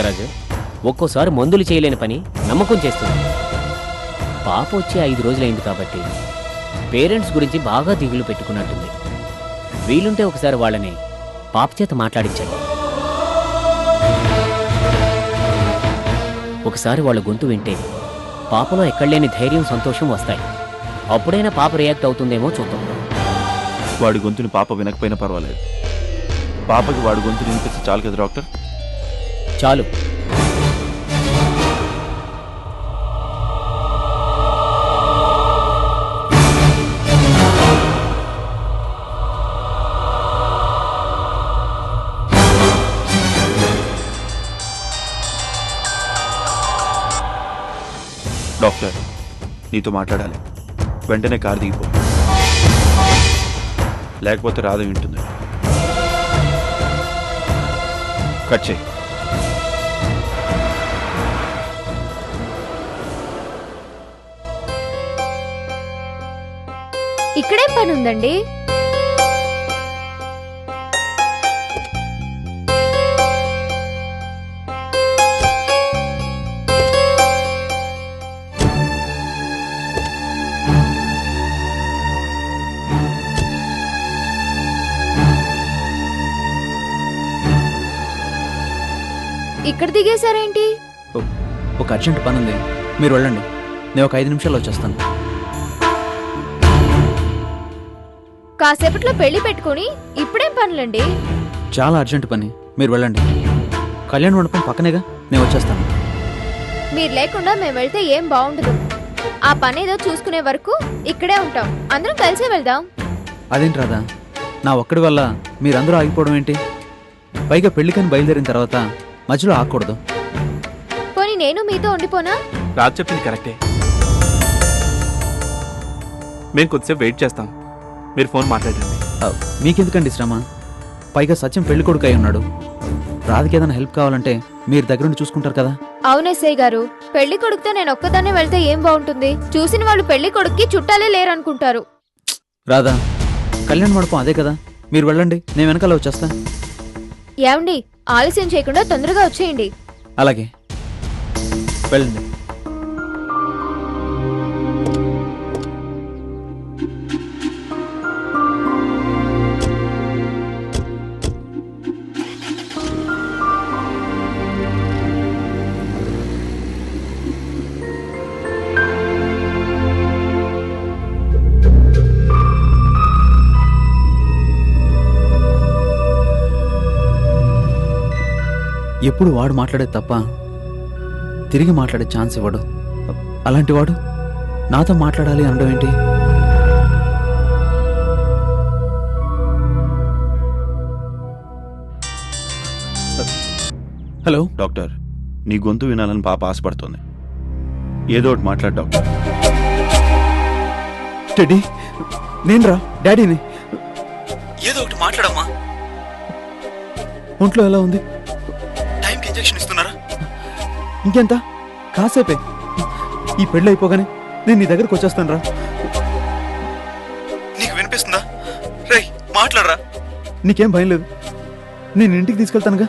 నాగరాజు, ఒక్కోసారి మందులు చేయలేని పని నమ్మకం చేస్తుంది. పాప వచ్చి 5 రోజులైంది కాబట్టి పేరెంట్స్ గురించి బాగా దిగులు పెట్టుకున్నట్టుంది. వీలుంటే ఒకసారి వాళ్ళని పాప చేత మాట్లాడించండి. ఒకసారి వాళ్ళ గొంతు వింటే పాపలో ఎక్కడలేని ధైర్యం, సంతోషం వస్తాయి. అప్పుడైనా పాప రియాక్ట్ అవుతుందేమో చూద్దాం. వాడి గొంతుని పాప వినకపోయినా పర్వాలేదు. పాపకి వాడి గొంతు వినిపిస్తే చాలు కదా డాక్టర్? చాలు. డాక్టర్, నీతో మాట్లాడాలి. వెంటనే కారు దిగిపో, లేకపోతే రాధ వింటుంది. కట్ చేయి. ఇక్కడేం పని ఉందండి? ఇక్కడ దిగేశారేంటి? ఒక అర్జెంట్ పని ఉంది, మీరు వెళ్ళండి. నేను ఒక 5 నిమిషాల్లో వచ్చేస్తాను. కాసేపట్లో పెళ్లి పెట్టుకుని ఇప్పుడేం పనులండి? చాలా అర్జెంట్ పని, మీరు వెళ్ళండి. కళ్యాణ మండపం పక్కనేగా, నేను వచ్చేస్తాను. మీరు లేకుండా మేము వెళ్తే ఏం బాగుండదు. ఆ పని ఏదో చూసుకునే వరకు ఇక్కడే ఉంటాం. అందరం కలిసే వెళ్దాం. అదేంటి రాదా, నా ఒక్కడి వల్ల మీరందరూ ఆగిపోవడం ఏంటి? పైగా పెళ్లికని బయలుదేరిన తర్వాత మధ్యలో ఆగకూడదు. పోనీ నేను మీతో ఉండిపోనా? రాజు చెప్పింది కరెక్టే. మేము కొద్దిసేపు వెయిట్ చేస్తాం, మీరు ఫోన్ మాట్లాడండి. మీకెందుకండి శ్రమ? పైగా సత్యం పెళ్లి కొడుకు అయి ఉన్నాడు. రాధకి ఏదైనా హెల్ప్ కావాలంటే మీరు దగ్గరుండి చూసుకుంటారు కదా. అవునేసయ్య గారు, పెళ్లి కొడుకుతో నేను ఒక్కదాన్నే వెళ్తే ఏం బాగుంటుంది? చూసిన వాళ్ళు పెళ్లి కొడుక్కి చుట్టాలే లేరనుకుంటారు. రాధా, కళ్యాణ మండపం అదే కదా, మీరు వెళ్ళండి, నేను వెనకాల వచ్చేస్తా. ఏమండి, ఆలస్యం చేయకుండా తొందరగా వచ్చేయండి. అలాగే, వెళ్ళండి. ఎప్పుడు వాడు మాట్లాడే తప్ప తిరిగి మాట్లాడే ఛాన్స్ ఇవ్వడు. అలాంటి వాడు నాతో మాట్లాడాలి అనడం ఏంటి? హలో డాక్టర్, నీ గొంతు వినాలని పాప ఆశపడుతోంది. ఏదో ఒకటి మాట్లాడు డాక్టర్. టెడ్డీ, నేను రా డాడీని. ఏదో ఒకటి మాట్లాడమ్మా. ఒంట్లో ఎలా ఉంది? టైంకి ఇంజెక్షన్ ఇస్తున్నారా? ఇంకెంత? కాసేపే. ఈ పెళ్ళి అయిపోగానే నేను నీ దగ్గరకు వచ్చేస్తాను రా. నీకు వినిపిస్తుందా? రేయ్, మాట్లాడరా. నీకేం భయం లేదు, నేను ఇంటికి తీసుకెళ్తానుగా.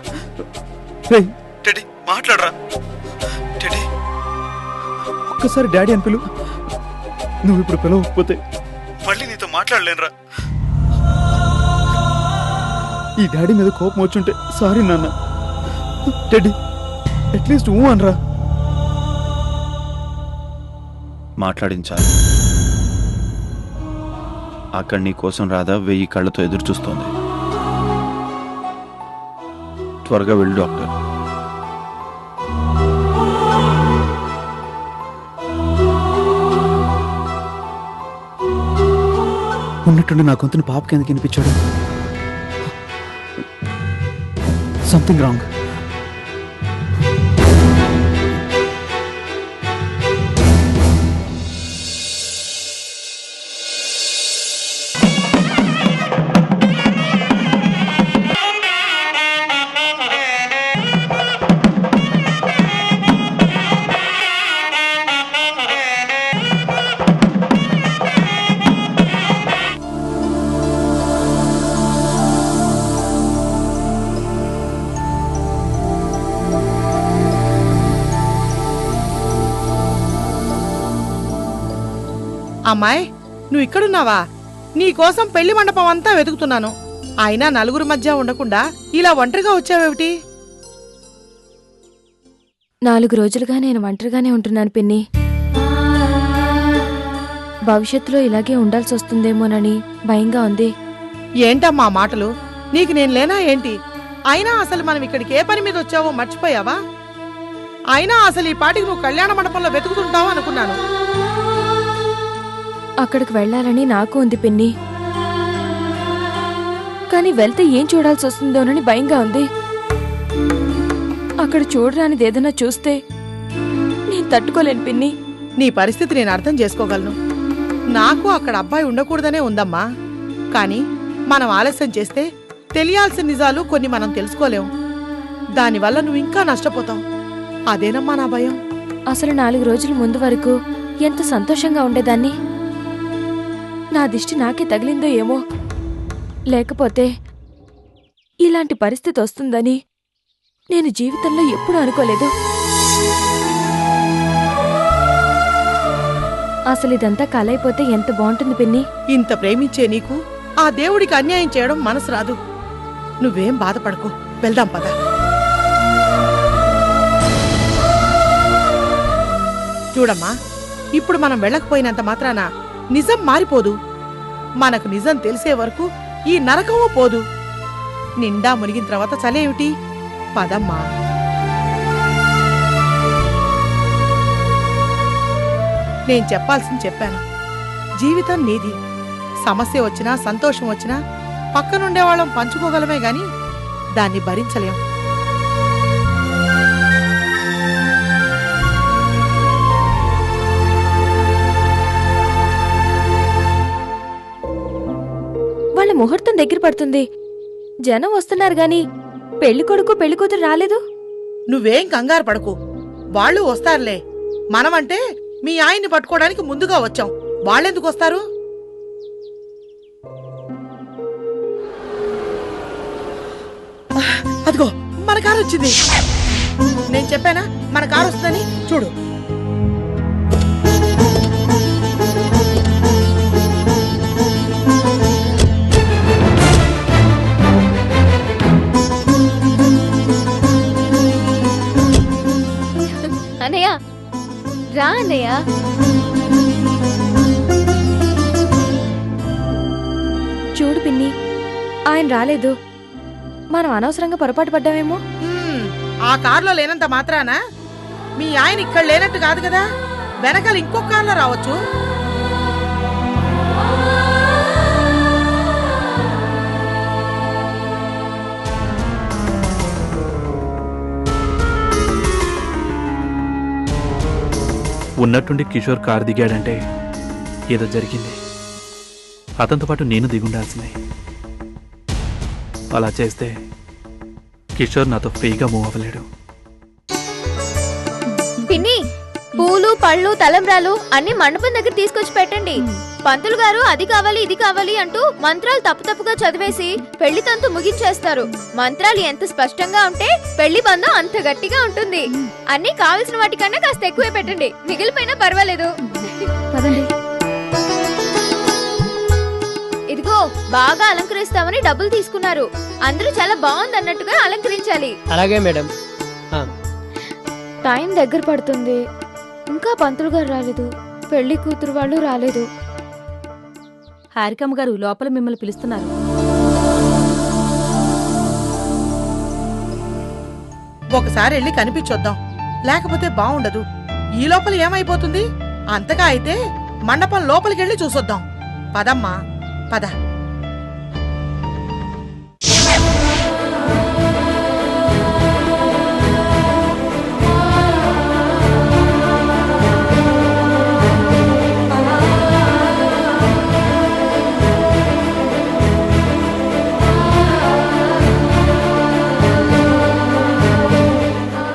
రేయ్ టెడ్డీ, మాట్లాడరా. టెడ్డీ, ఒక్కసారి డాడీ అని పిలువు. నువ్వు ఇప్పుడు పిలవకపోతే మళ్ళీ నీతో మాట్లాడలేనురా. ఈ డాడీ మీద కోపం వచ్చుంటే సారీ నాన్న. టెడ్డీ, అట్లీస్ట్ ఊ అనరా. మాట్లాడించాలి. అక్కడ నీ కోసం రాధా 1000 కళ్ళతో ఎదురు చూస్తోంది. త్వరగా వెళ్ళు డాక్టర్. ఉన్నట్టుండి నా గొంతుని పాపకి ఎందుకు వినిపించాడు? Something wrong. అమ్మాయి, నువ్వు ఇక్కడున్నావా? నీకోసం పెళ్లి మండపం అంతా వెతుకుతున్నాను. అయినా నలుగురు మధ్య ఉండకుండా ఇలా ఒంటరిగా వచ్చావేమిటి? 4 రోజులుగా నేను ఒంటరిగానే ఉంటున్నాను పిన్ని. భవిష్యత్తులో ఇలాగే ఉండాల్సి వస్తుందేమోనని భయంగా ఉంది. ఏంటమ్మా మాటలు? నీకు నేను లేనా ఏంటి? అయినా అసలు మనం ఇక్కడికి ఏ పని మీద వచ్చావో మర్చిపోయావా? అయినా అసలు ఈ పాటికి నువ్వు కళ్యాణ మండపంలో వెతుకుతుంటావా అనుకున్నాను. అక్కడికి వెళ్ళాలని నాకు ఉంది పిన్ని. కానీ వెళ్తే ఏం చూడాల్సి వస్తుందోనని భయంగా ఉంది. అక్కడ చూడరానిది ఏదైనా చూస్తే నేను తట్టుకోలేను పిన్ని. నీ పరిస్థితి నేను అర్థం చేసుకోగలను. నాకు అక్కడ అబ్బాయి ఉండకూడదనే ఉందమ్మా. కానీ మనం ఆలస్యం చేస్తే తెలియాల్సిన నిజాలు కొన్ని మనం తెలుసుకోలేం. దానివల్ల నువ్వు ఇంకా నష్టపోతావు. అదేనమ్మా నా భయం. అసలు 4 రోజుల ముందు వరకు ఎంత సంతోషంగా ఉండేదాన్ని. నా దిష్టి నాకే తగిలిందో ఏమో. లేకపోతే ఇలాంటి పరిస్థితి వస్తుందని నేను జీవితంలో ఎప్పుడూ అనుకోలేదు. అసలు ఇదంతా కలైపోతే ఎంత బాగుంటుంది పిన్ని. ఇంత ప్రేమించే నీకు ఆ దేవుడికి అన్యాయం చేయడం మనసు రాదు. నువ్వేం బాధపడకు, వెళ్దాం పద. చూడమ్మా, ఇప్పుడు మనం వెళ్ళకపోయినంత మాత్రాన నిజం మారిపోదు. మనకు నిజం తెలిసే వరకు ఈ నరకమూ పోదు. నిండా మునిగిన తర్వాత చలేమిటి? పదమ్మా. నేను చెప్పాల్సింది చెప్పాను. జీవితం నీది. సమస్య వచ్చినా సంతోషం వచ్చినా పక్కనుండేవాళ్ళం పంచుకోగలమే గాని దాన్ని భరించలేం. వాళ్ళ ముహూర్తం దగ్గర పడుతుంది. జనం వస్తున్నారు గాని పెళ్లి కొడుకు పెళ్లి కూతురు రాలేదు. నువ్వేం కంగారు పడకు, వాళ్ళు వస్తారులే. మనమంటే మీ ఆయన్ని పట్టుకోవడానికి ముందుగా వచ్చాం. వాళ్ళెందుకు వస్తారు? అదిగో మన కారు వచ్చింది. నేను చెప్పానా మన కారు వస్తుందని? చూడు. అన్నయ్య రా అన్నయ్య. చూడు పిన్ని, ఆయన రాలేదు. మనం అనవసరంగా పొరపాటు పడ్డామేమో. ఆ కారులో లేనంత మాత్రాన మీ ఆయన ఇక్కడ లేనట్టు కాదు కదా. వెనకాల ఇంకొక కారులో రావచ్చు. ఉన్నట్టుండి కిషోర్ కారు దిగాడంటే ఏదో జరిగింది. అతనితో పాటు నేను దిగుండాల్సిందే. అలా చేస్తే కిషోర్ నాతో ఫ్రీగా మూవ్ అవ్వలేడు. పిన్ని, పూలు పళ్ళు తలంబ్రాలు అన్ని మండపం దగ్గర తీసుకొచ్చి పెట్టండి. పంతులు గారు అది కావాలి ఇది కావాలి అంటూ మంత్రాలు తప్పుగా చదివేసి పెళ్లి తంతు ముగించేస్తారు. మంత్రాలు ఎంత స్పష్టంగా ఉంటే పెళ్లి బంధం అంత గట్టిగా ఉంటుంది. అన్ని కావలసిన వాటికన్నా కాస్త ఎక్కువే పెట్టండి, మిగిలిపోయినా పర్వాలేదు. ఇదిగో బాగా అలంకరిస్తామని డబ్బులు తీసుకున్నారు. అందరూ చాలా బాగుంది అన్నట్టుగా అలంకరించాలి. అలాగే మేడం. టైం దగ్గర పడుతుంది. ఇంకా పంతులు గారు రాలేదు, పెళ్లి కూతురు వాళ్ళు రాలేదు. హారికమ్మ గారు లోపల మిమ్మల్ని పిలుస్తున్నారు. ఒకసారి వెళ్ళి కనిపించొద్దాం, లేకపోతే బాగుండదు. ఈ లోపల ఏమైపోతుంది? అంతగా అయితే మండపం లోపలికెళ్ళి చూసొద్దాం. పదమ్మా పద.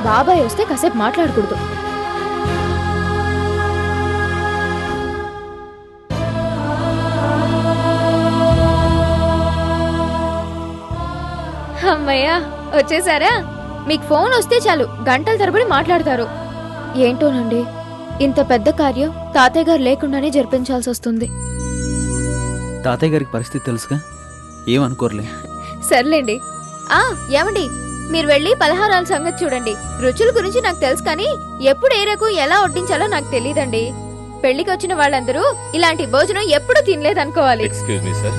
బాబాయ్ వస్తే కాసేపు మాట్లాడకూడదు. అమ్మయ్యా వచ్చేసారా? మీకు ఫోన్ వస్తే చాలు గంటల తరబడి మాట్లాడతారు. ఏంటోనండి, ఇంత పెద్ద కార్యం తాతయ్య గారు లేకుండానే జరిపించాల్సి వస్తుంది. తాతయ్య గారికి పరిస్థితి తెలుసుగా, ఏమనుకోర్లే. సర్లేండి. ఏమండి, మీరు వెళ్ళి పలహారాల సంగతి చూడండి. రుచుల గురించి నాకు తెలుసు, కానీ ఎప్పుడు ఏ రకం ఎలా వడ్డించాలో నాకు తెలియదండి. పెళ్లికి వచ్చిన వాళ్ళందరూ ఇలాంటి భోజనం ఎప్పుడు తినలేదనుకోవాలి. Excuse me sir.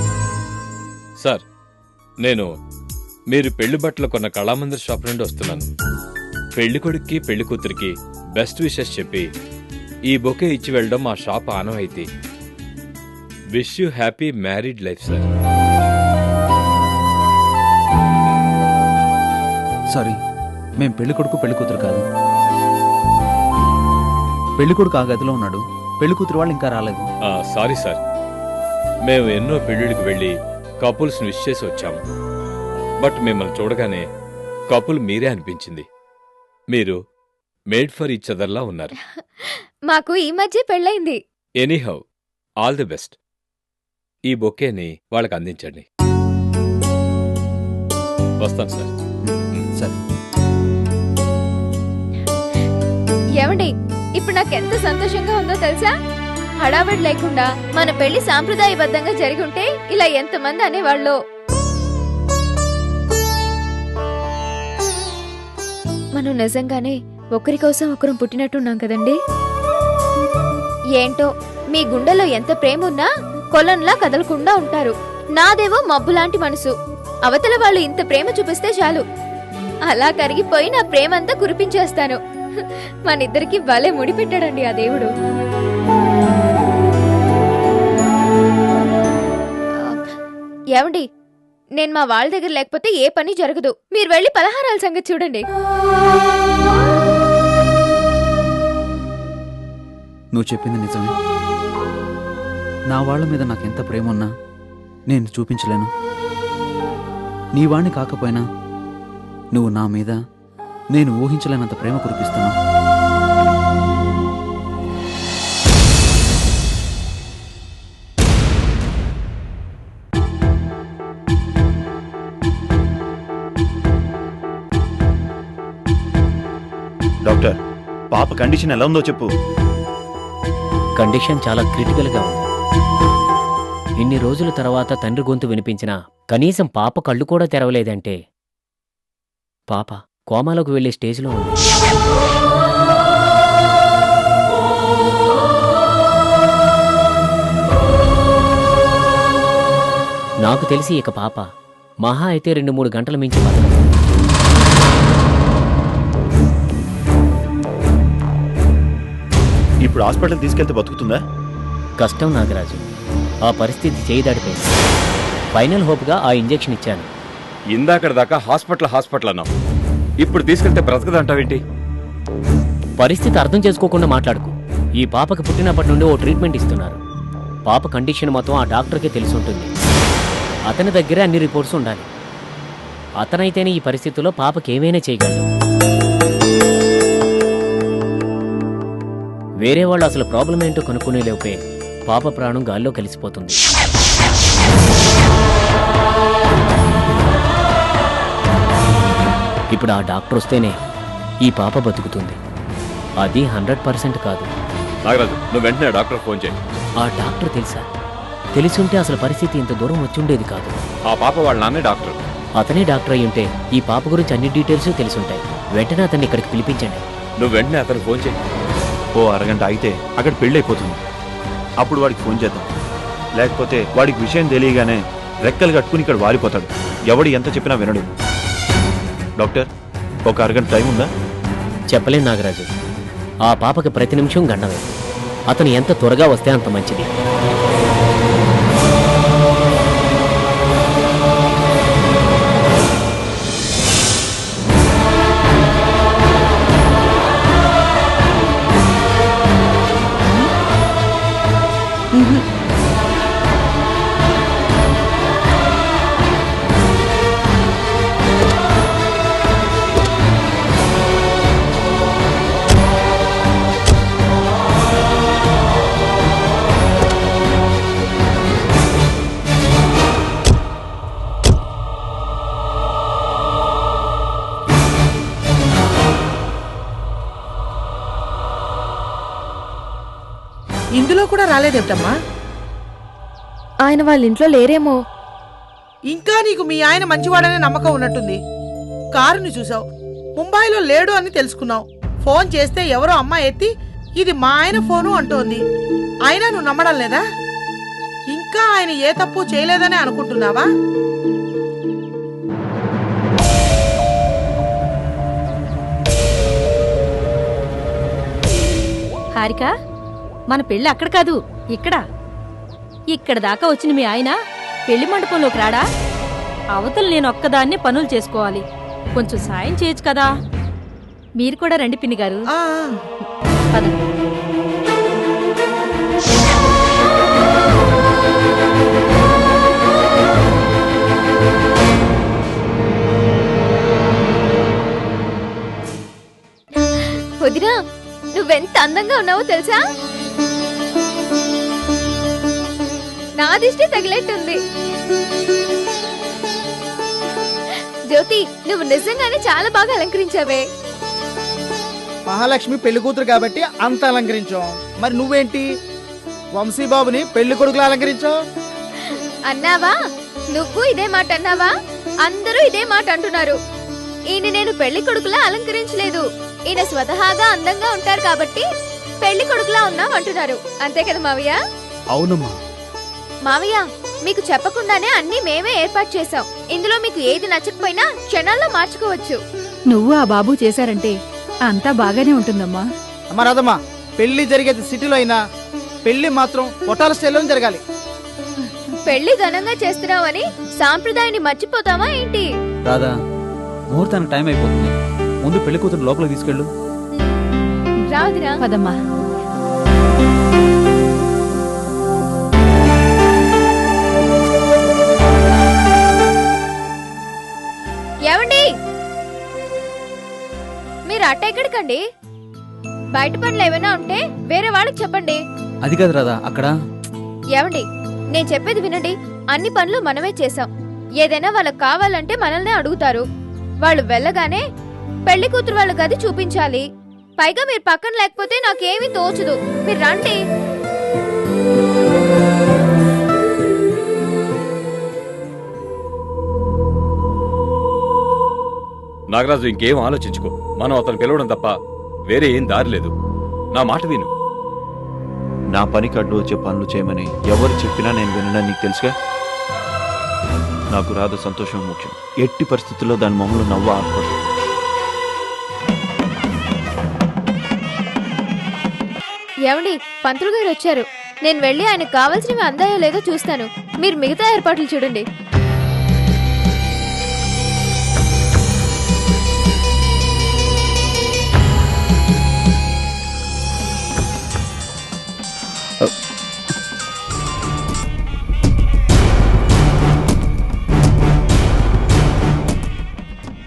సార్, నేను మీరు పెళ్లి బట్టలు కొన్న కళామందిర్ షాప్ నుండి వస్తున్నాను. పెళ్లి కొడుక్కి పెళ్లి కూతురికి బెస్ట్ విషెస్ చెప్పి ఈ బొకే ఇచ్చి వెళ్ళడం మా షాప్ ఆనవాయితీ. Wish you happy married life sir. Sorry, మేం పెళ్లి కొడుకు పెళ్లి కూతురు కాదు. పెళ్లి కొడుకు ఆ గదిలో ఉన్నాడు, పెళ్లి కూతురు వాళ్ళు ఇంకా రాలేదు. సారీ సార్, మేము ఎన్నో పెళ్లిళ్ళకి వెళ్ళి కపుల్స్ విష్ చేసి వచ్చాము. బట్ మిమ్మల్ని చూడగానే కపుల్ మీరే అనిపించింది. మీరు మేడ్ ఫర్ ఈచ్ అదర్లా ఉన్నారు. మాకు ఈ మధ్య పెళ్ళైంది. Anyhow, all the best. ఈ బొకేని వాళ్ళకి అందించండి. వస్తాను సార్. సరే. ఏమండి, ఇప్పుడు నాకు ఎంత సంతోషంగా ఉందో తెలుసా? హడావిడి లేకుండా మన పెళ్లి సాంప్రదాయబద్ధంగా జరిగి ఉంటే ఇలా ఎంతమంది అనేవాళ్ళు. మనం నిజంగానే ఒకరి కోసం ఒకరం పుట్టినట్టున్నాం కదండి. ఏంటో మీ గుండెలో ఎంత ప్రేమ ఉన్నా కొలంలా కదలకుండా ఉంటారు. నాదేవో మబ్బులాంటి మనసు. అవతల వాళ్ళు ఇంత ప్రేమ చూపిస్తే చాలు, అలా కరిగిపోయి నా ప్రేమంతా కురిపించేస్తాను. మనిద్దరికి భలే ముడిపెట్టాడండి ఆ దేవుడు. ఏమండి, నేను మా వాళ్ళ దగ్గర లేకపోతే ఏ పని జరగదు. మీరు వెళ్ళి పలహారాల సంగతి చూడండి. నువ్వు చెప్పింది నిజమే. నా వాళ్ళ మీద నాకెంత ప్రేమ ఉన్నా నేను చూపించలేను. నీ వాణ్ణి కాకపోయినా నువ్వు నా మీద నేను ఊహించలేనంత ప్రేమ కురిపిస్తున్నావు. డాక్టర్, పాప కండిషన్ ఎలా ఉందో చెప్పు. కండిషన్ చాలా క్రిటికల్గా ఉంది. ఇన్ని రోజుల తర్వాత తండ్రి గొంతు వినిపించినా కనీసం పాప కళ్ళు కూడా తెరవలేదంటే పాప కోమాలోకి వెళ్లే స్టేజ్లో ఉంది. నాకు తెలిసి ఇక పాప మహా అయితే 2-3 గంటల మించి బతకదు. ఇప్పుడు హాస్పిటల్ తీసుకెళ్తే బతుకుతుందా? కష్టం నాగరాజు, ఆ పరిస్థితి చేయి దాడిపోయింది. ఫైనల్ హోప్గా ఆ ఇంజెక్షన్ ఇచ్చాను. ఇందాకడ దాకా హాస్పిటల్ అన్నాం, ఇప్పుడు తీసుకెళ్తే బ్రతకదంటావేంటి? పరిస్థితి అర్థం చేసుకోకుండా మాట్లాడుకు. ఈ పాపకి పుట్టినప్పటి నుండి ఓ ట్రీట్మెంట్ ఇస్తున్నారు. పాప కండిషన్ మొత్తం ఆ డాక్టర్కే తెలిసి ఉంటుంది. అతని దగ్గరే అన్ని రిపోర్ట్స్ ఉండాలి. అతనైతేనే ఈ పరిస్థితుల్లో పాపకి ఏమైనా చేయగలడు. వేరే వాళ్ళు అసలు ప్రాబ్లం ఏంటో కనుక్కునే లోపే పాప ప్రాణం గాల్లో కలిసిపోతుంది. ఇప్పుడు ఆ డాక్టర్ వస్తేనే ఈ పాప బతుకుతుంది. అది 100% కాదు. నాగరాజు, నువ్వు వెంటనే డాక్టర్ ఫోన్ చేయి. ఆ డాక్టర్ తెలుసా? తెలిసుంటే అసలు పరిస్థితి ఇంత దూరం వచ్చుండేది కాదు. ఆ పాప వాళ్ళ నాన్నే డాక్టర్. అతనే డాక్టర్ అయి ఉంటే ఈ పాప గురించి అన్ని డీటెయిల్స్ తెలుసుంటాయి. వెంటనే అతన్ని ఇక్కడికి పిలిపించండి. నువ్వు వెంటనే అతను ఫోన్ చేయి. ఓ అరగంట అయితే అక్కడ పెళ్ళి అయిపోతుంది. అప్పుడు వాడికి ఫోన్ చేద్దాం. లేకపోతే వాడికి విషయం తెలియగానే రెక్కలు కట్టుకుని ఇక్కడ వారిపోతాడు. ఎవడు ఎంత చెప్పినా వినడు. డాక్టర్, ఒక అరగంట టైం ఉందా? చెప్పలేం నాగరాజు. ఆ పాపకి ప్రతి నిమిషం గండవే. అతను ఎంత త్వరగా వస్తే అంత మంచిది. కూడా రాలేదేమిటమ్మా? ఆయన వాళ్ళ ఇంట్లో లేరేమో. ఇంకా నీకు మీ ఆయన మంచివాడనే నమ్మకం ఉన్నట్టుంది. కారుని చూసావు, ముంబైలో లేడు అని తెలుసుకున్నావు. ఫోన్ చేస్తే ఎవరో అమ్మాయి ఎత్తి ఇది మా ఆయన ఫోను అంటోంది. అయినా నువ్వు నమ్మడం లేదా? ఇంకా ఆయన ఏ తప్పు చేయలేదని అనుకుంటున్నావా? హారిక, మన పెళ్ళి అక్కడ కాదు, ఇక్కడ దాకా వచ్చిన మీ ఆయన పెళ్లి మండపంలోకి రాడా? అవతల నేను ఒక్కదాన్నే పనులు చేసుకోవాలి. కొంచెం సాయం చేయొచ్చు కదా. మీరు కూడా రండి పిన్ని గారు. ఆ, పదండి. వదినా, నువ్వెంత అందంగా ఉన్నావో తెలుసా? నా దిష్టి తగిలేట్టుంది. జ్యోతి, నువ్వు నిజంగానే చాలా బాగా అలంకరించావే. మహాలక్ష్మి పెళ్లి కూతురు కాబట్టి అంత అలంకరించాం. మరి నువ్వేంటి వంశీబాబుని పెళ్లి కొడుకులు అలంకరించావు? అన్నావా? నువ్వు ఇదే మాట అన్నావా? అందరూ ఇదే మాట అంటున్నారు. ఈయన నేను పెళ్లి కొడుకులా అలంకరించలేదు, ఈయన స్వతహాగా అందంగా ఉంటారు కాబట్టి పెళ్లి కొడుకులా ఉన్నాం అంటున్నారు. అంతే కదా మావయ్య? అవునమ్మా. మావయ్య, మీకు చెప్పకుండానే అన్ని మేమే ఏర్పాటు చేశాం. ఇందులో మీకు ఏది నచ్చకపోయినా క్షణాల్లో మార్చుకోవచ్చు. నువ్వు ఆ బాబు చేశారంటే అంతా బాగానే ఉంటుందమ్మా. అమ్మా రాదమ్మా, పెళ్లి జరిగేది సిటీలో అయినా పెళ్లి మాత్రం హోటల్ స్టైల్లో జరగాలి. పెళ్లి ఘనంగా చేస్తున్నావని సాంప్రదాయాన్ని మర్చిపోతావా ఏంటి? రాదా, ముహూర్తానికి టైం అయిపోతుంది. ముందు పెళ్లి కూతురు లోపలికి తీసుకెళ్ళు. రాదురా. పదమ్మా. ఏమండి, మీరు అట్ట ఎక్కడికండి? బయట పనులు ఏమైనా ఉంటే వేరే వాళ్ళకి చెప్పండి. అది కాదు రాదా, అక్కడ. ఏమండి, నేను చెప్పేది వినండి. అన్ని పనులు మనమే చేసాం. ఏదైనా వాళ్ళకి కావాలంటే మనల్నే అడుగుతారు. వాళ్ళు వెళ్ళగానే పెళ్లి కూతురు వాళ్ళ గది చూపించాలి. పైగా మీరు పక్కన లేకపోతే నాకేమీ తోచదు. మీరు రండి. నాగరాజు, ఇంకేం ఆలోచించుకో. మనం అతను పిలవడం తప్ప వేరే ఏం దారి లేదు. నా మాట విను. నా పనికి అడ్డు వచ్చే పనులు చేయమని ఎవరు చెప్పినా నేను వినడానికి నీకు తెలుసుగా. నాకు రాధ సంతోషం ముఖ్యం. ఎట్టి పరిస్థితుల్లో దాని మొహంలో నవ్వు ఆకూడదు. ఏమండి, పంతులు గారు వచ్చారు. నేను వెళ్ళి ఆయనకు కావాల్సినవి అందాయో లేదో చూస్తాను. మీరు మిగతా ఏర్పాట్లు చూడండి.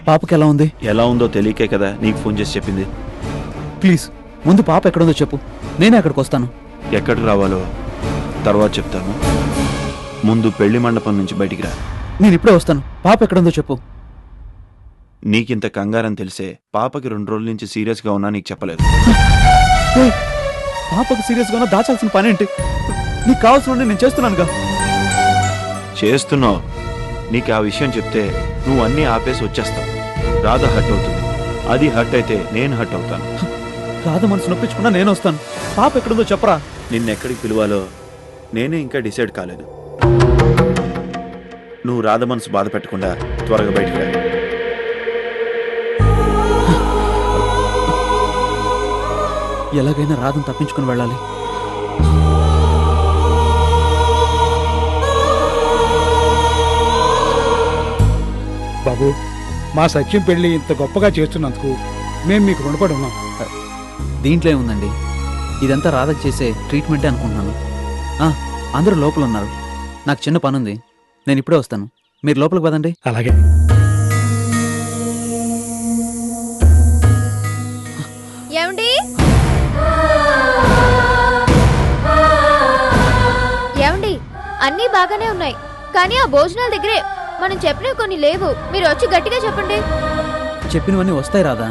పాపకి ఎలా ఉంది? ఎలా ఉందో తెలియకే కదా నీకు ఫోన్ చేసి చెప్పింది. ప్లీజ్ ముందు పాప ఎక్కడుందో చెప్పు, నేనే అక్కడికి వస్తాను. ఎక్కడికి రావాలో తర్వాత చెప్తాను. ముందు పెళ్లి మండపం నుంచి బయటికి రా. నేను ఇప్పుడే వస్తాను. పాప ఎక్కడుందో చెప్పు. నీకింత కంగారని తెలిసే పాపకి 2 రోజుల నుంచి సీరియస్గా ఉన్నా నీకు చెప్పలేదు. పాపకు సీరియస్గా ఉన్నా దాచాల్సిన పని ఏంటి? నీకు కావాల్సిన నేను చేస్తున్నానుగా. చేస్తున్నావు. నీకు ఆ విషయం చెప్తే నువ్వు అన్నీ ఆపేసి వచ్చేస్తావు. రాధ హర్ట్ అవుతుంది. అది హర్ట్ అయితే నేను హర్ట్ అవుతాను. రాధ మనసు నొప్పించుకున్నా నేను వస్తాను. పాప ఎక్కడుందో చెప్పరా. నిన్నెక్కడికి పిలవాలో నేనే ఇంకా డిసైడ్ కాలేదు. నువ్వు రాధ మనసు బాధ పెట్టకుండా త్వరగా బయటికి రా. ఎలాగైనా రాధను తప్పించుకుని వెళ్ళాలి. బాబు, మా సత్యం పెళ్లి ఇంత గొప్పగా చేస్తున్నందుకు మేము మీకు రుణపడి ఉన్నాం. దీంట్లో ఏముందండి, ఇదంతా రాధకు చేసే ట్రీట్మెంటే అనుకుంటున్నాను. అందరూ లోపల ఉన్నారు. నాకు చిన్న పని ఉంది, నేను ఇప్పుడే వస్తాను. మీరు లోపలికి పదండి. అలాగే. ఏమండి, ఏమండి, అన్నీ బాగానే ఉన్నాయి, కానీ ఆ భోజనాల దగ్గరే మనం చెప్పినవి కొన్ని లేవు. మీరు వచ్చి గట్టిగా చెప్పండి. చెప్పినవన్నీ వస్తాయి రాధా.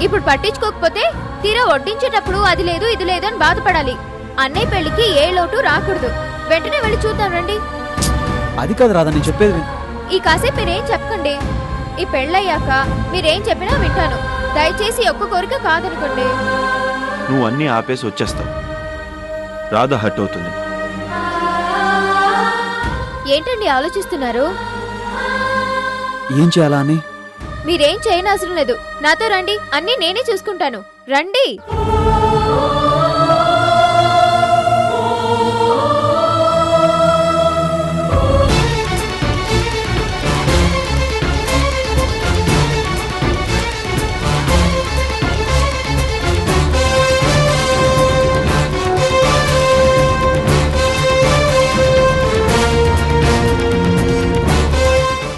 ఇప్పుడు పట్టించుకోకపోతే తీరా వడ్డించేటప్పుడు అది లేదు ఇది లేదు అని బాధపడాలి. అన్నయ్య పెళ్లికి ఏ లోటు రాకూడదు. వెంటనే వెళ్ళి చూద్దాం రండి. అది కాదు రాధా, నేను చెప్పేది ఈ కాసేపు మీరేం చెప్పకండి. ఈ పెళ్ళయ్యాక మీరేం చెప్పినా వింటాను. దయచేసి ఒక్క కోరిక కాదనుకోండి. నువ్వు అన్నీ ఆపేసి వచ్చేస్తావు, రాధ హర్ట్ అవుతుంది. ఏంటండి ఆలోచిస్తున్నారు? ఏం చేయాలా అని. మీరేం చేయనవసరం లేదు, నాతో రండి, అన్నీ నేనే చూసుకుంటాను. రండి.